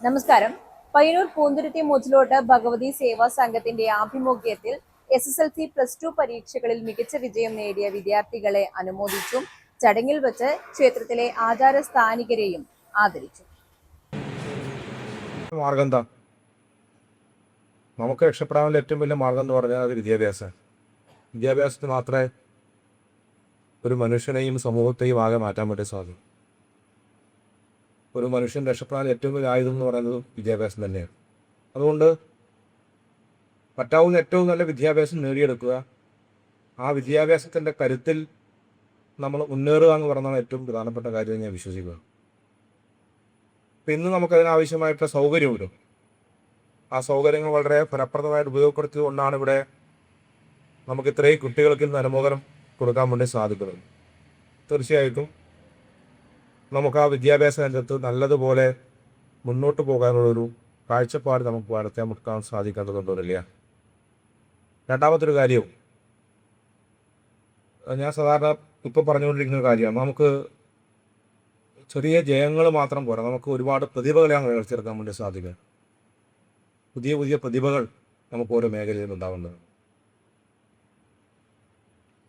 നമസ്കാരം. പയ്യന്നൂർ പൂന്തുരുത്തി മുച്ചിലോട്ട് ഭഗവതി സേവാ സംഘത്തിന്റെ ആഭിമുഖ്യത്തിൽ SSLC +2 പരീക്ഷകളിൽ മികച്ച വിജയം നേടിയ വിദ്യാർത്ഥികളെ അനുമോദിച്ചു. ചടങ്ങിൽ വെച്ച് ക്ഷേത്രത്തിലെ ആചാരസ്ഥാനികരെയും ആദരിച്ചു. മാർഗം എന്താ? നമുക്ക് രക്ഷപ്പെടാനുള്ള ഏറ്റവും വലിയ മാർഗം എന്ന് പറഞ്ഞാൽ അത് വിദ്യാഭ്യാസത്തിന് മാത്രമേ ഒരു മനുഷ്യനെയും സമൂഹത്തെയും ആകെ മാറ്റാൻ വേണ്ടി സാധിക്കും. ഒരു മനുഷ്യൻ രക്ഷപ്പെടാൻ ഏറ്റവും വലിയ ആയുധം എന്ന് പറയുന്നത് വിദ്യാഭ്യാസം തന്നെയാണ്. അതുകൊണ്ട് പറ്റാവുന്ന ഏറ്റവും നല്ല വിദ്യാഭ്യാസം നേടിയെടുക്കുക, ആ വിദ്യാഭ്യാസത്തിൻ്റെ കരുത്തിൽ നമ്മൾ മുന്നേറുക എന്ന് പറയുന്നതാണ് ഏറ്റവും പ്രധാനപ്പെട്ട കാര്യം ഞാൻ വിശ്വസിക്കുക. അപ്പം ഇന്ന് നമുക്കതിനാവശ്യമായിട്ടുള്ള സൗകര്യമുണ്ട്. ആ സൗകര്യങ്ങൾ വളരെ ഫലപ്രദമായിട്ട് ഉപയോഗപ്പെടുത്തിയതുകൊണ്ടാണ് ഇവിടെ നമുക്ക് ഇത്രയും കുട്ടികൾക്ക് ഇന്ന് അനുമോദനം കൊടുക്കാൻ വേണ്ടി സാധിക്കുന്നത്. തീർച്ചയായിട്ടും നമുക്ക് ആ വിദ്യാഭ്യാസ രംഗത്ത് നല്ലതുപോലെ മുന്നോട്ട് പോകാനുള്ളൊരു കാഴ്ചപ്പാട് നമുക്ക് വളർത്തിയെടുക്കാൻ സാധിക്കാത്തതുകൊണ്ടൊന്നുമില്ല. രണ്ടാമത്തെ ഒരു കാര്യവും ഞാൻ സാധാരണ ഇപ്പോൾ പറഞ്ഞുകൊണ്ടിരിക്കുന്ന ഒരു കാര്യമാണ്, നമുക്ക് ചെറിയ ജയങ്ങൾ മാത്രം പോരാ, നമുക്ക് ഒരുപാട് പ്രതിഭകളെ അങ്ങ് വളർത്തിയെടുക്കാൻ വേണ്ടി സാധിക്കുക. പുതിയ പുതിയ പ്രതിഭകൾ നമുക്ക് ഓരോ മേഖലയിൽ ഉണ്ടാവേണ്ടത്.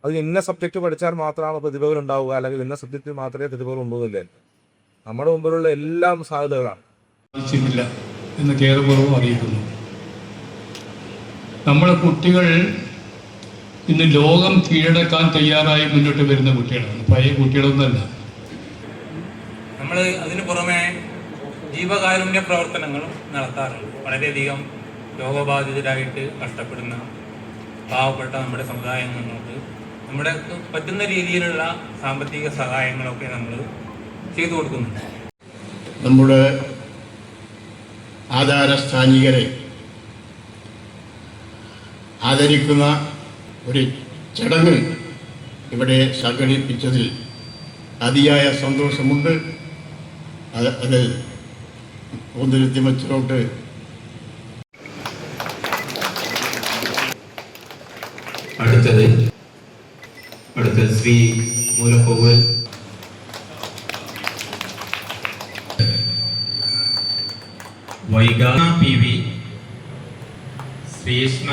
അത് ഇന്ന സബ്ജക്റ്റ് പഠിച്ചാൽ മാത്രമാണ് പ്രതിഭകൾ ഉണ്ടാവുക, അല്ലെങ്കിൽ ഇന്ന സബ്ജക്റ്റിൽ മാത്രമേ പ്രതിഭകൾ ഉണ്ടാവുന്നില്ല. നമ്മുടെ മുമ്പിലുള്ള എല്ലാം സാധ്യതകളാണ്. എന്ന് ഖേദപൂർവ്വം അറിയിക്കുന്നു. നമ്മുടെ കുട്ടികൾ ഇന്ന് ലോകം കീഴടക്കാൻ തയ്യാറായി മുന്നോട്ട് വരുന്ന കുട്ടികളാണ്, പഴയ കുട്ടികളൊന്നുമല്ല. നമ്മൾ അതിന് പുറമെ ജീവകാരുണ്യ പ്രവർത്തനങ്ങളും നടത്താറുണ്ട്. വളരെയധികം രോഗബാധിതരായിട്ട് കഷ്ടപ്പെടുന്ന പാവപ്പെട്ട നമ്മുടെ സമുദായങ്ങൾക്ക് നമ്മുടെ പറ്റുന്ന രീതിയിലുള്ള സാമ്പത്തിക സഹായങ്ങളൊക്കെ നമ്മൾ ചെയ്തു കൊടുക്കുന്നുണ്ട്. നമ്മുടെ ആചാരസ്ഥാനികരെ ആദരിക്കുന്ന ഒരു ചടങ്ങ് ഇവിടെ സംഘടിപ്പിച്ചതിൽ അതിയായ സന്തോഷമുണ്ട്. അത് പൂന്തുരുത്തി മച്ചിലോട്ട് അടുത്തത് ശ്രീ മൂലപ്പൂവൽ വൈഗ PV ശ്രീഷ്ണ